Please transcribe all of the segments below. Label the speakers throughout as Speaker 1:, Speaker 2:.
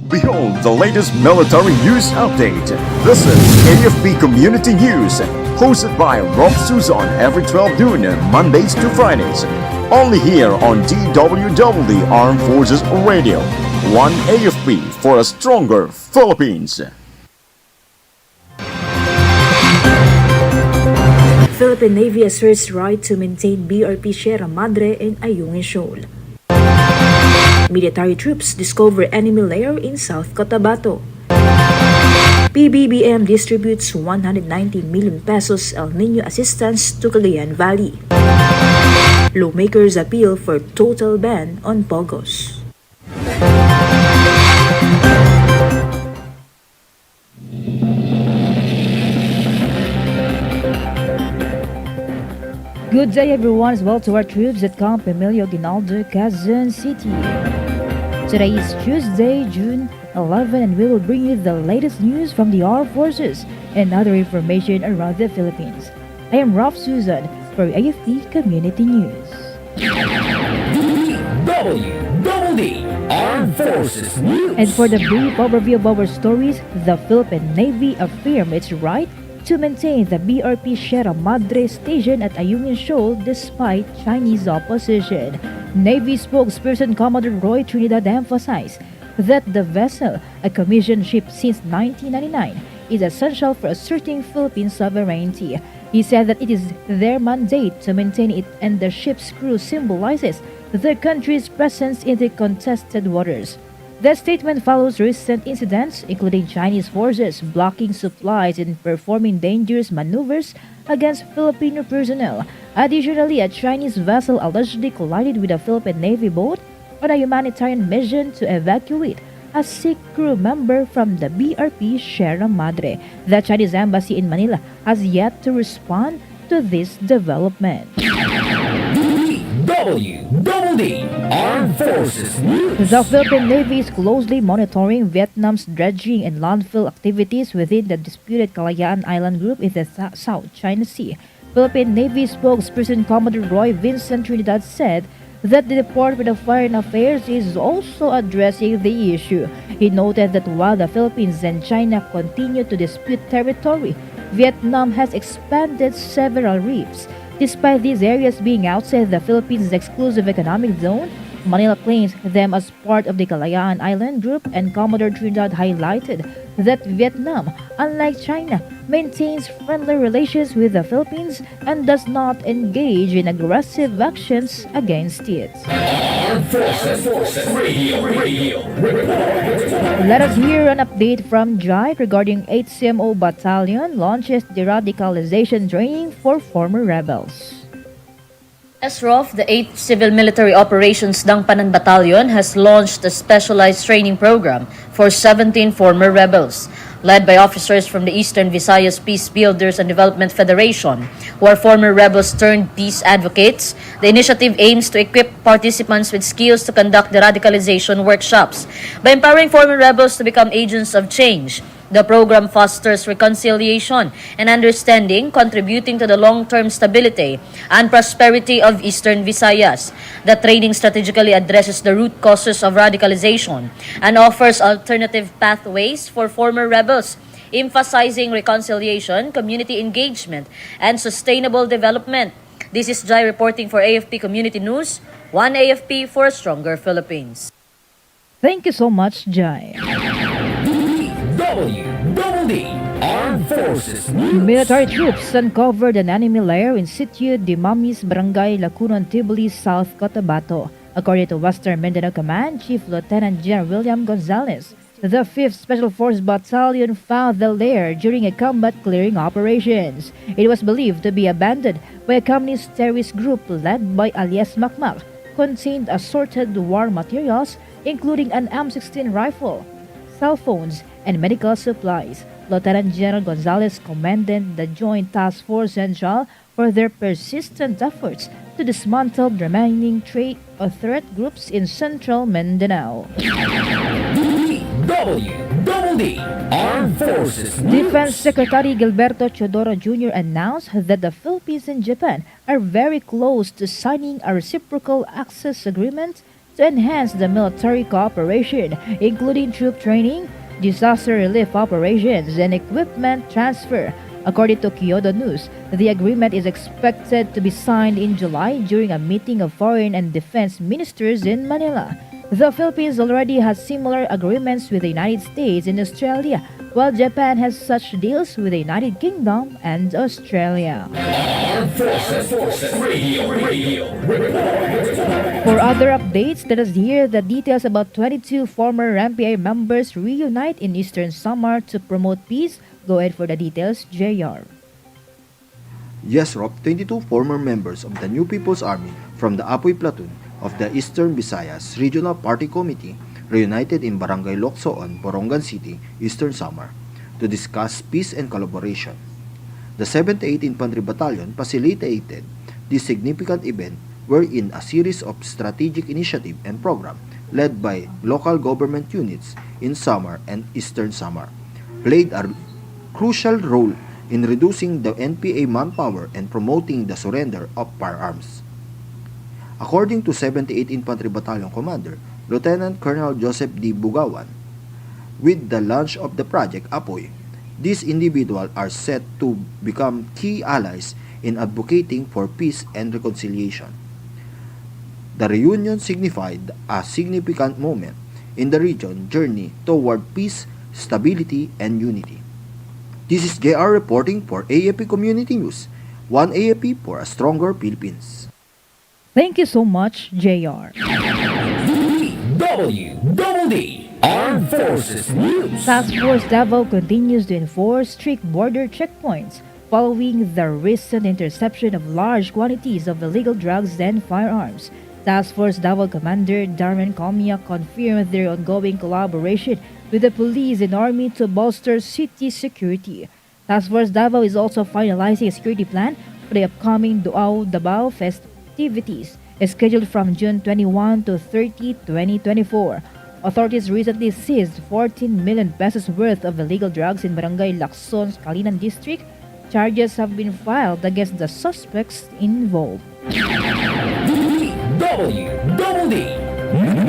Speaker 1: Behold the latest military news update. This is AFP Community News, hosted by Rob Susan every 12 noon, Mondays to Fridays. Only here on DWDD Armed Forces Radio. One AFP for a stronger Philippines.
Speaker 2: Philippine Navy asserts right to maintain BRP Sierra Madre in Ayungin Shoal. Military troops discover enemy lair in South Cotabato. PBBM distributes 190 million pesos El Nino assistance to Cagayan Valley. Lawmakers appeal for total ban on pogos.
Speaker 3: Good day everyone, as well to our troops at Camp Emilio Ginaldo, Quezon City. Today is Tuesday, June 11, and we will bring you the latest news from the armed forces and other information around the Philippines. I am Rob Susan for AFP Community News.
Speaker 4: DWDD Armed Forces News.
Speaker 3: And for the brief overview of our stories, the Philippine Navy affirmed its right to maintain the BRP Sierra Madre station at Ayungin Shoal despite Chinese opposition. Navy spokesperson Commodore Roy Trinidad emphasized that the vessel, a commissioned ship since 1999, is essential for asserting Philippine sovereignty. He said that it is their mandate to maintain it, and the ship's crew symbolizes the country's presence in the contested waters. The statement follows recent incidents, including Chinese forces blocking supplies and performing dangerous maneuvers against Filipino personnel. Additionally, a Chinese vessel allegedly collided with a Philippine Navy boat on a humanitarian mission to evacuate a sick crew member from the BRP Sierra Madre. The Chinese embassy in Manila has yet to respond to this development.
Speaker 4: DWDD Armed Forces News.
Speaker 3: The Philippine Navy is closely monitoring Vietnam's dredging and landfill activities within the disputed Kalayaan Island group in the South China Sea. Philippine Navy spokesperson Commodore Roy Vincent Trinidad said that the Department of Foreign Affairs is also addressing the issue. He noted that while the Philippines and China continue to dispute territory, Vietnam has expanded several reefs. Despite these areas being outside the Philippines' exclusive economic zone, Manila claims them as part of the Kalayaan Island group, and Commodore Trinidad highlighted that Vietnam, unlike China, maintains friendly relations with the Philippines and does not engage in aggressive actions against it.
Speaker 4: Armed Forces Radio. Report.
Speaker 3: Let us hear an update from Jai regarding 8th CMO Battalion launches deradicalization training for former rebels.
Speaker 5: SROF, the 8th Civil Military Operations Dangpanan Battalion, has launched a specialized training program for 17 former rebels. Led by officers from the Eastern Visayas Peace Builders and Development Federation, who are former rebels turned peace advocates, the initiative aims to equip participants with skills to conduct deradicalization workshops. By empowering former rebels to become agents of change, the program fosters reconciliation and understanding, contributing to the long-term stability and prosperity of Eastern Visayas. The training strategically addresses the root causes of radicalization and offers alternative pathways for former rebels, emphasizing reconciliation, community engagement, and sustainable development. This is Jai reporting for AFP Community News, one AFP for a stronger Philippines.
Speaker 3: Thank you so much, Jai.
Speaker 4: DWDD Armed Forces News.
Speaker 3: Military troops uncovered an enemy lair in Sitio de Mamis, Barangay Lacunon, Tibuli, South Cotabato. According to Western Mindanao Command Chief Lieutenant General William Gonzalez, the 5th Special Force Battalion found the lair during a combat clearing operations. It was believed to be abandoned by a communist terrorist group led by alias Makmak, contained assorted war materials including an M16 rifle, cell phones, and medical supplies. Lieutenant General Gonzalez commended the Joint Task Force Central for their persistent efforts to dismantle the remaining threat groups in central Mindanao.
Speaker 4: DWDD Armed Forces News.
Speaker 3: Defense Secretary Gilberto Chodoro Jr. announced that the Philippines and Japan are very close to signing a reciprocal access agreement to enhance the military cooperation, including troop training, disaster relief operations, and equipment transfer. According to Kyodo News, the agreement is expected to be signed in July during a meeting of foreign and defense ministers in Manila. The Philippines already has similar agreements with the United States and Australia, while Japan has such deals with the United Kingdom and Australia.
Speaker 4: Armed Forces Radio Report.
Speaker 3: For other updates, let us hear the details about 22 former MPA members reunite in Eastern Samar to promote peace. Go ahead for the details, JR.
Speaker 6: Yes, Rob, 22 former members of the New People's Army from the Apoy Platoon of the Eastern Visayas Regional Party Committee reunited in Barangay Locsoon, Borongan City, Eastern Samar, to discuss peace and collaboration. The 78th Infantry Battalion facilitated this significant event wherein a series of strategic initiative and program led by local government units in Samar and Eastern Samar played a crucial role in reducing the NPA manpower and promoting the surrender of firearms. According to 78th Infantry Battalion Commander Lieutenant Colonel Joseph D. Bugawan, with the launch of the Project Apoy, these individuals are set to become key allies in advocating for peace and reconciliation. The reunion signified a significant moment in the region journey toward peace, stability, and unity. This is JR reporting for AFP Community News. One AFP for a stronger Philippines.
Speaker 3: Thank you so much, JR.
Speaker 4: DWDD Armed Forces News.
Speaker 3: Task Force Davao continues to enforce strict border checkpoints following the recent interception of large quantities of illegal drugs and firearms. Task Force Davao Commander Darren Comia confirmed their ongoing collaboration with the police and army to bolster city security. Task Force Davao is also finalizing a security plan for the upcoming Duao Davao festivities, scheduled from June 21 to 30, 2024. Authorities recently seized 14 million pesos worth of illegal drugs in Barangay Lacson, Calinan District. Charges have been filed against the suspects involved.
Speaker 4: DWDD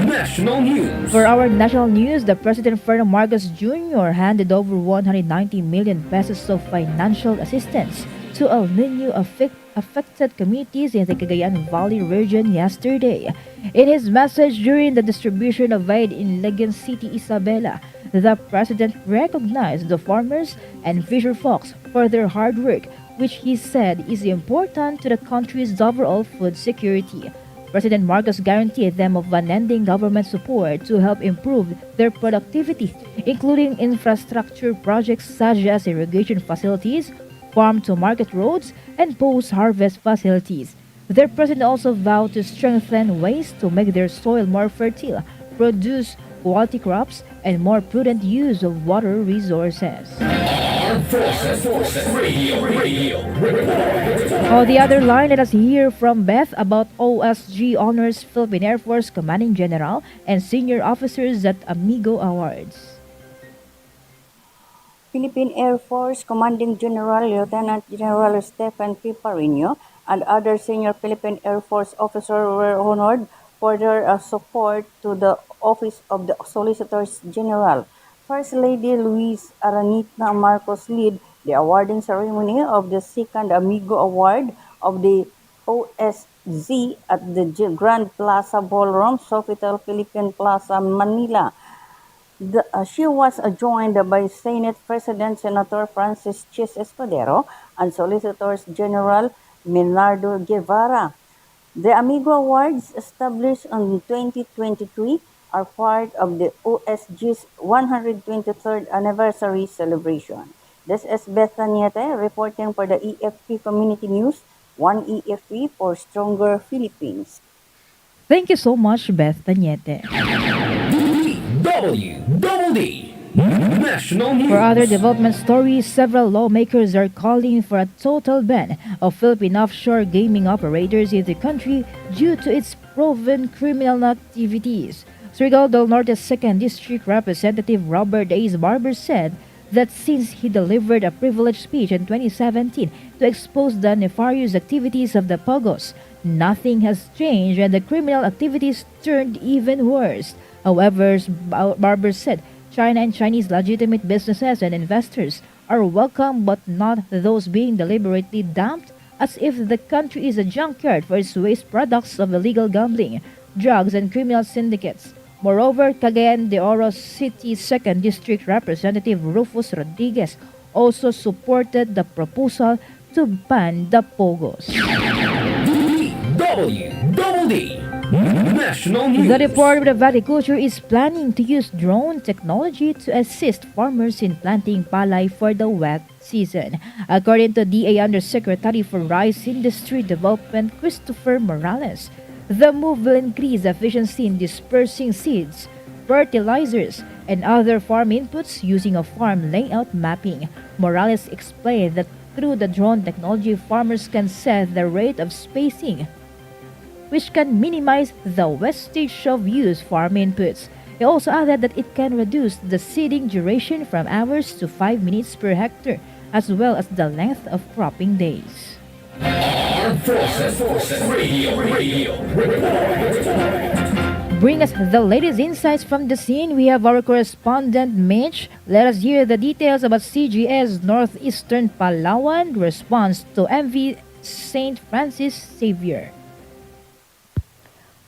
Speaker 4: National News.
Speaker 3: For our national news, the President Ferdinand Marcos Jr. handed over 190 million pesos of financial assistance to El Nino affected communities in the Cagayan Valley region yesterday. In his message during the distribution of aid in Legan City, Isabela, the President recognized the farmers and fisher folks for their hard work, which he said is important to the country's overall food security. President Marcos guaranteed them of unending government support to help improve their productivity, including infrastructure projects such as irrigation facilities, farm-to-market roads, and post-harvest facilities. The president also vowed to strengthen ways to make their soil more fertile, produce quality crops, and more prudent use of water resources.
Speaker 4: Armed Forces Radio Report.
Speaker 3: On the other line, let us hear from Beth about OSG Honors Philippine Air Force Commanding General and senior officers at Amigo Awards.
Speaker 7: Philippine Air Force Commanding General Lieutenant General Stephen P. Parino and other senior Philippine Air Force officers were honored for their support to the Office of the Solicitors General. First Lady Luis Aranita Marcos led the awarding ceremony of the second Amigo Award of the OSZ at the Grand Plaza Ballroom, Sofitel Philippine Plaza, Manila. She was joined by Senate President Senator Francis Chis Escudero and Solicitors General Minardo Guevara. The Amigo Awards, established in 2023, are part of the OSG's 123rd anniversary celebration. This is Beth Taniete reporting for the AFP Community News, one AFP for stronger Philippines.
Speaker 3: Thank you so much, Beth Taniete.
Speaker 4: DWDD National News.
Speaker 3: For other development stories, several lawmakers are calling for a total ban of Philippine offshore gaming operators in the country due to its proven criminal activities. Surigao del Norte's 2nd District Representative Robert A. Barber said that since he delivered a privileged speech in 2017 to expose the nefarious activities of the Pogos, nothing has changed and the criminal activities turned even worse. However, Barber said China and Chinese legitimate businesses and investors are welcome but not those being deliberately dumped as if the country is a junkyard for its waste products of illegal gambling, drugs, and criminal syndicates. Moreover, Cagayan de Oro City 2nd District Representative Rufus Rodriguez also supported the proposal to ban the pogos.
Speaker 4: DWDD National News.
Speaker 3: The Department of Agriculture is planning to use drone technology to assist farmers in planting palay for the wet season. According to DA Undersecretary for Rice Industry Development Christopher Morales, the move will increase efficiency in dispersing seeds, fertilizers, and other farm inputs using a farm layout mapping. Morales explained that through the drone technology, farmers can set the rate of spacing, which can minimize the wastage of used farm inputs. He also added that it can reduce the seeding duration from hours to 5 minutes per hectare, as well as the length of cropping days.
Speaker 4: Armed Forces Radio Report.
Speaker 3: Bring us the latest insights from the scene. We have our correspondent Mitch. Let us hear the details about CGS Northeastern Palawan response to MV St. Francis Xavier.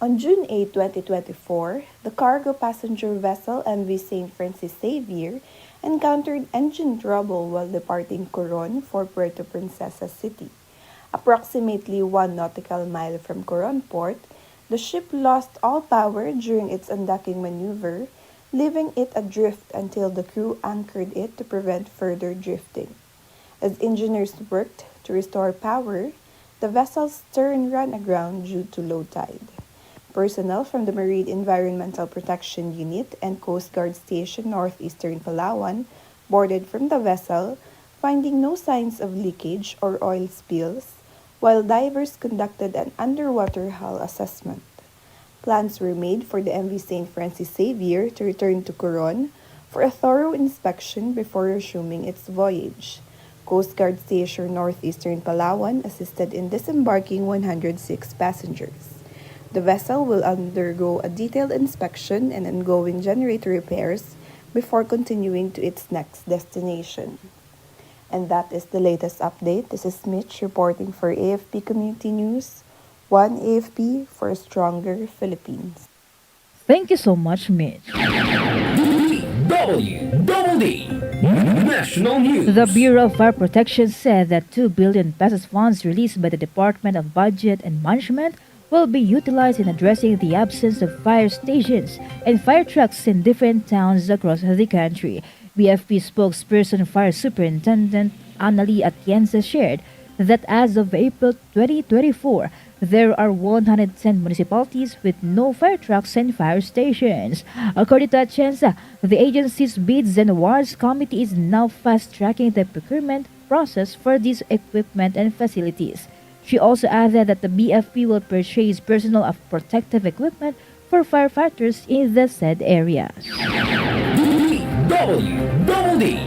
Speaker 8: On June 8, 2024, the cargo passenger vessel MV St. Francis Xavier encountered engine trouble while departing Coron for Puerto Princesa City. Approximately 1 nautical mile from Coron Port, the ship lost all power during its undocking maneuver, leaving it adrift until the crew anchored it to prevent further drifting. As engineers worked to restore power, the vessel's stern ran aground due to low tide. Personnel from the Marine Environmental Protection Unit and Coast Guard Station Northeastern Palawan boarded from the vessel, finding no signs of leakage or oil spills, while divers conducted an underwater hull assessment. Plans were made for the MV St. Francis Xavier to return to Coron for a thorough inspection before resuming its voyage. Coast Guard Station Northeastern Palawan assisted in disembarking 106 passengers. The vessel will undergo a detailed inspection and ongoing generator repairs before continuing to its next destination. And that is the latest update. This is Mitch reporting for AFP Community News. One AFP for a stronger Philippines.
Speaker 3: Thank you so much, Mitch.
Speaker 4: DWDD National News.
Speaker 3: The Bureau of Fire Protection said that 2 billion pesos funds released by the Department of Budget and Management will be utilized in addressing the absence of fire stations and fire trucks in different towns across the country. BFP spokesperson Fire Superintendent Annalie Atienza shared that as of April 2024, there are 110 municipalities with no fire trucks and fire stations. According to Atienza, the agency's Bids and Awards Committee is now fast-tracking the procurement process for these equipment and facilities. She also added that the BFP will purchase personal of protective equipment for firefighters in the said areas.
Speaker 4: DWDD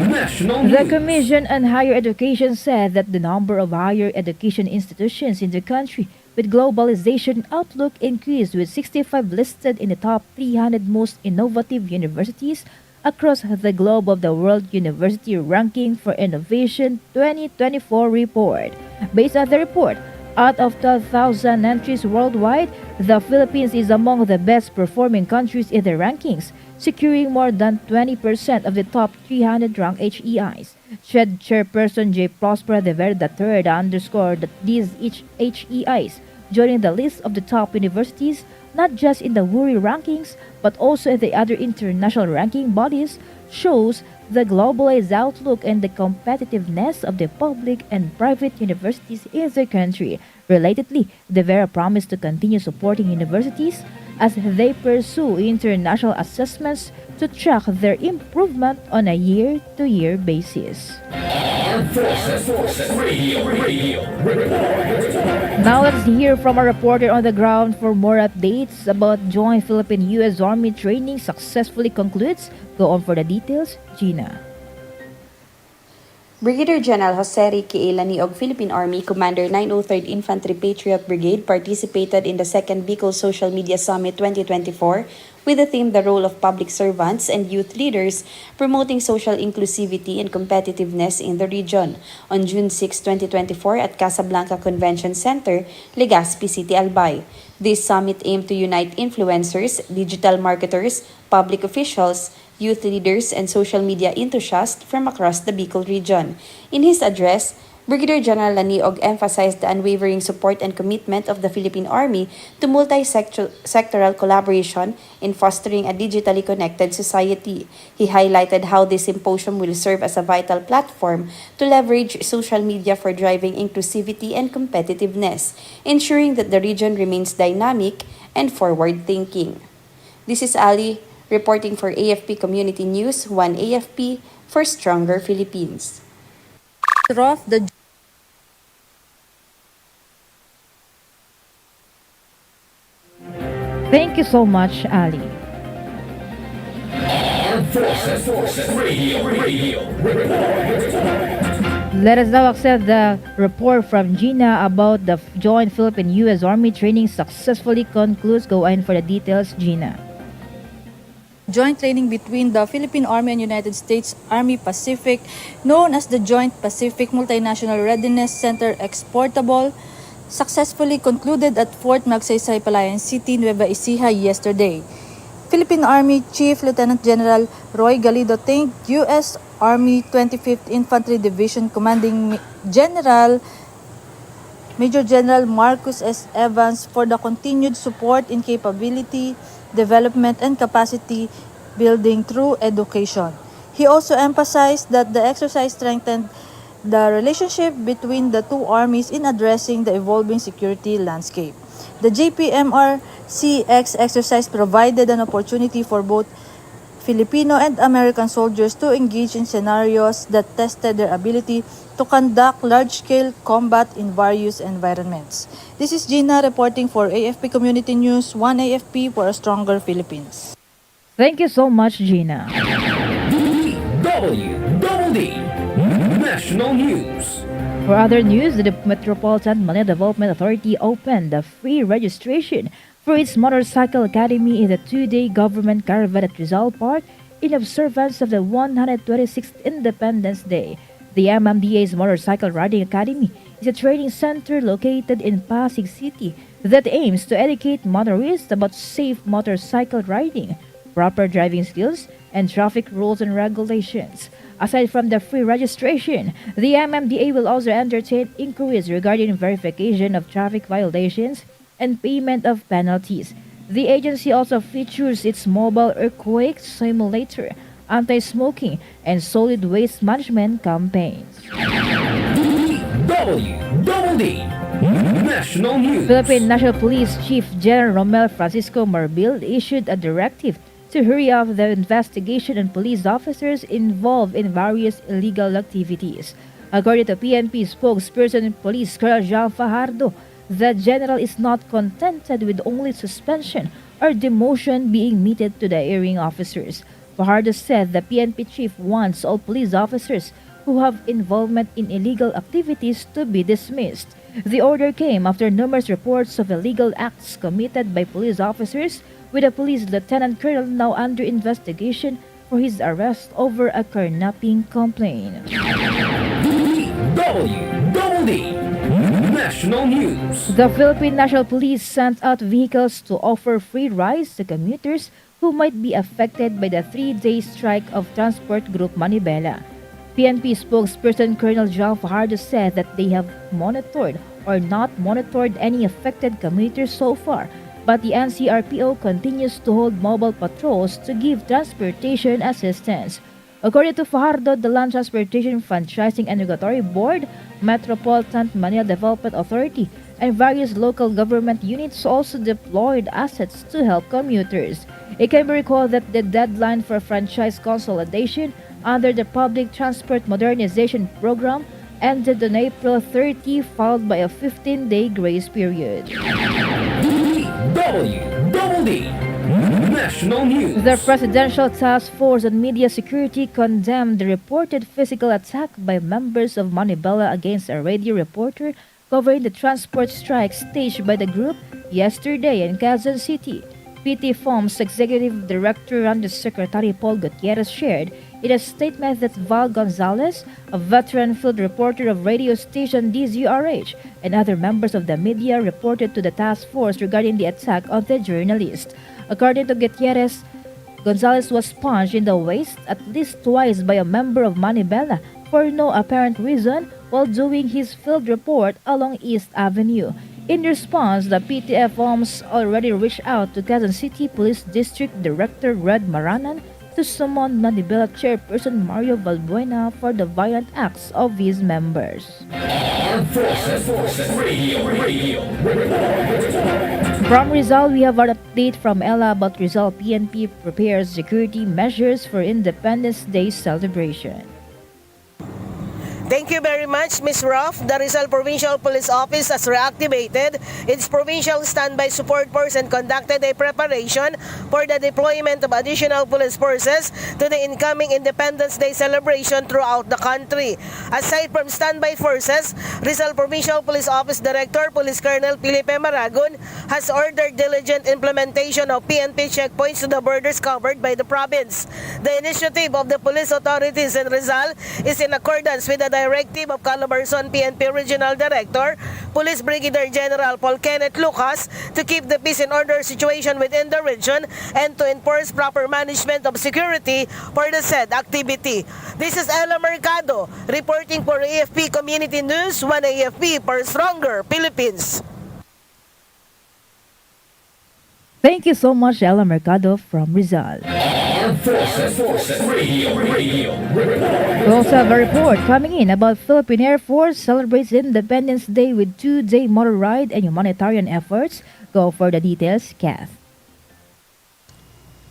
Speaker 4: National
Speaker 3: The
Speaker 4: News.
Speaker 3: Commission on Higher Education said that the number of higher education institutions in the country with globalization outlook increased, with 65 listed in the top 300 most innovative universities across the globe of the World University Ranking for Innovation 2024 report. Based on the report, out of 12,000 entries worldwide, the Philippines is among the best performing countries in the rankings, securing more than 20% of the top 300 ranked HEIs. SHED Chairperson J. Prosper de Vera III underscored that these HEIs joining the list of the top universities not just in the WURI rankings but also in the other international ranking bodies shows the globalized outlook and the competitiveness of the public and private universities in the country. Relatedly, De Vera promised to continue supporting universities as they pursue international assessments to track their improvement on a year-to-year basis.
Speaker 4: Armed Forces Radio Report.
Speaker 3: Now let's hear from a reporter on the ground for more updates about Joint Philippine-U.S. Army training successfully concludes. Go on for the details, Gina.
Speaker 9: Brigadier General Jose Ricky A. Laniog, Philippine Army Commander 903rd Infantry Patriot Brigade, participated in the second Bicol Social Media Summit 2024 with the theme The Role of Public Servants and Youth Leaders Promoting Social Inclusivity and Competitiveness in the Region on June 6, 2024 at Casablanca Convention Center, Legazpi City, Albay. This summit aimed to unite influencers, digital marketers, public officials, youth leaders, and social media enthusiasts from across the Bicol region. In his address, Brigadier General Laniog emphasized the unwavering support and commitment of the Philippine Army to multi-sectoral collaboration in fostering a digitally connected society. He highlighted how this symposium will serve as a vital platform to leverage social media for driving inclusivity and competitiveness, ensuring that the region remains dynamic and forward-thinking. This is Ali, reporting for AFP Community News, 1 AFP for Stronger Philippines.
Speaker 3: Thank you so much, Ali.
Speaker 4: Armed Forces Radio Report.
Speaker 3: Let us now accept the report from Gina about the joint Philippine-U.S. Army training successfully concludes. Go in for the details, Gina.
Speaker 10: Joint training between the Philippine Army and United States Army Pacific, known as the Joint Pacific Multinational Readiness Center Exportable, successfully concluded at Fort Magsaysay, Palayan City, Nueva Ecija yesterday. Philippine Army Chief Lieutenant General Roy Galido thanked U.S. Army 25th Infantry Division Commanding General Major General Marcus S. Evans for the continued support in capability development and capacity building through education. He also emphasized that the exercise strengthened the relationship between the two armies in addressing the evolving security landscape. The JPMR-CX exercise provided an opportunity for both Filipino and American soldiers to engage in scenarios that tested their ability to conduct large-scale combat in various environments. This is Gina reporting for AFP Community News, 1 AFP for a Stronger Philippines.
Speaker 3: Thank you so much, Gina.
Speaker 4: DWDD National News.
Speaker 3: For other news, the Metropolitan Manila Development Authority opened the free registration for its Motorcycle Academy in the two-day government caravan at Rizal Park in observance of the 126th Independence Day. The MMDA's Motorcycle Riding Academy is a training center located in Pasig City that aims to educate motorists about safe motorcycle riding, proper driving skills, and traffic rules and regulations. Aside from the free registration, the MMDA will also entertain inquiries regarding verification of traffic violations and payment of penalties. The agency also features its mobile earthquake simulator, anti-smoking, and solid waste management campaigns.
Speaker 4: DWDD National News.
Speaker 3: Philippine National Police Chief General Romel Francisco Marbil issued a directive to hurry up the investigation on police officers involved in various illegal activities. According to PNP spokesperson Police Colonel Jean Fajardo, the general is not contented with only suspension or demotion being meted to the erring officers. Fajardo said the PNP chief wants all police officers who have involvement in illegal activities to be dismissed. The order came after numerous reports of illegal acts committed by police officers, with a police lieutenant colonel now under investigation for his arrest over a kidnapping complaint.
Speaker 4: DWDD National News.
Speaker 3: The Philippine National Police sent out vehicles to offer free rides to commuters who might be affected by the 3-day strike of Transport Group Manibela. PNP spokesperson Colonel Jean Fajardo said that they have monitored or not monitored any affected commuters so far, but the NCRPO continues to hold mobile patrols to give transportation assistance. According to Fajardo, the Land Transportation Franchising and Regulatory Board, Metropolitan Manila Development Authority, and various local government units also deployed assets to help commuters. It can be recalled that the deadline for franchise consolidation under the Public Transport Modernization Program ended on April 30, followed by a 15-day grace period.
Speaker 4: DWDD National News.
Speaker 3: The Presidential Task Force on Media Security condemned the reported physical attack by members of Manibela against a radio reporter covering the transport strike staged by the group yesterday in Quezon City. PT FOM's Executive Director and Secretary Paul Gutierrez shared in a statement that Val Gonzalez, a veteran field reporter of radio station DZRH, and other members of the media reported to the task force regarding the attack on the journalist. According to Gutierrez, Gonzalez was punched in the waist at least twice by a member of Manibela for no apparent reason while doing his field report along East Avenue. In response, the PTF OMS already reached out to Quezon City Police District Director Red Maranan to summon Manibela Chairperson Mario Valbuena for the violent acts of his members.
Speaker 4: Armed Forces Radio.
Speaker 3: From Rizal, we have an update from Ella about Rizal PNP prepares security measures for Independence Day celebration.
Speaker 11: Thank you very much, Ms. Ruff. The Rizal Provincial Police Office has reactivated its provincial standby support force and conducted a preparation for the deployment of additional police forces to the incoming Independence Day celebration throughout the country. Aside from standby forces, Rizal Provincial Police Office Director Police Colonel Felipe Maragon has ordered diligent implementation of PNP checkpoints to the borders covered by the province. The initiative of the police authorities in Rizal is in accordance with the directive of Calabarzon PNP Regional Director, Police Brigadier General Paul Kenneth Lucas, to keep the peace and order situation within the region and to enforce proper management of security for the said activity. This is Ella Mercado reporting for AFP Community News, 1 AFP for Stronger Philippines.
Speaker 3: Thank you so much, Ella Mercado from Rizal.
Speaker 4: Armed Forces Radio.
Speaker 3: We also have a report coming in about Philippine Air Force celebrates Independence Day with two-day motor ride and humanitarian efforts. Go for the details, Kath.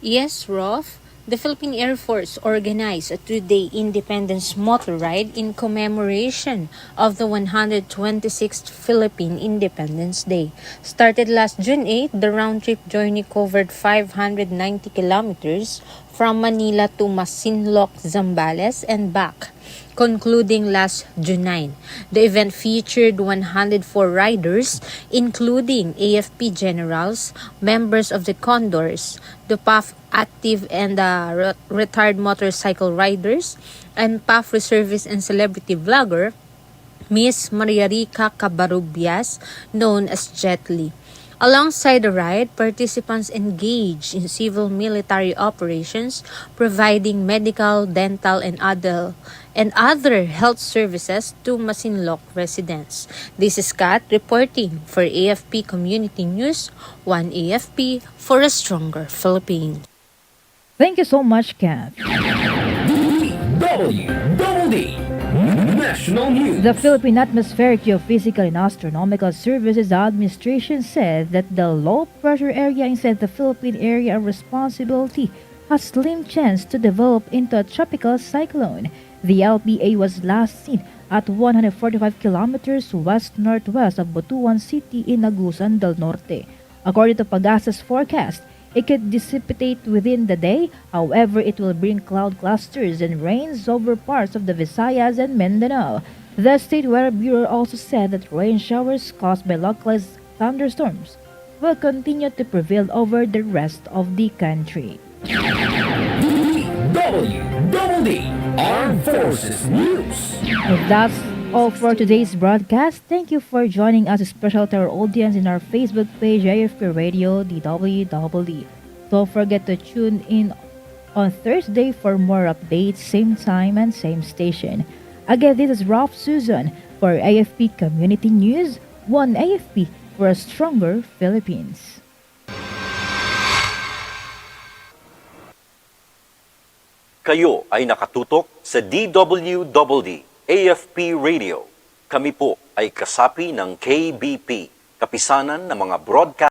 Speaker 12: Yes, Rolf. The Philippine Air Force organized a two-day Independence motor ride in commemoration of the 126th Philippine Independence Day. Started last June 8, the round-trip journey covered 590 kilometers from Manila to Masinloc, Zambales, and back, concluding last June 9. The event featured 104 riders, including AFP generals, members of the Condors, the PAF active and retired motorcycle riders, and PAF reservist and celebrity vlogger, Miss Maria Rica Cabarubias, known as Jet Li. Alongside the ride, participants engaged in civil-military operations, providing medical, dental, and other health services to Masinloc residents. This is Kat reporting for AFP Community News, 1 AFP for a stronger Philippines.
Speaker 3: Thank you so much, Kath.
Speaker 4: DWDD National News.
Speaker 3: The Philippine Atmospheric, Geophysical, and Astronomical Services Administration said that the low-pressure area inside the Philippine Area of Responsibility has slim chance to develop into a tropical cyclone. The LPA was last seen at 145 kilometers west-northwest of Butuan City in Agusan del Norte. According to Pagasa's forecast, it could dissipate within the day. However, it will bring cloud clusters and rains over parts of the Visayas and Mindanao. The State Weather Bureau also said that rain showers caused by localized thunderstorms will continue to prevail over the rest of the country.
Speaker 4: DWDD Armed Forces News.
Speaker 3: That's all for today's broadcast. Thank you for joining us, especially to our audience in our Facebook page, AFP Radio DWDD. Don't forget to tune in on Thursday for more updates, same time and same station. Again, this is Ralph Susan for AFP Community News, 1 AFP for a stronger Philippines.
Speaker 13: Kayo ay nakatutok sa DWDD AFP Radio. Kami po ay kasapi ng KBP, Kapisanan ng mga Broadcast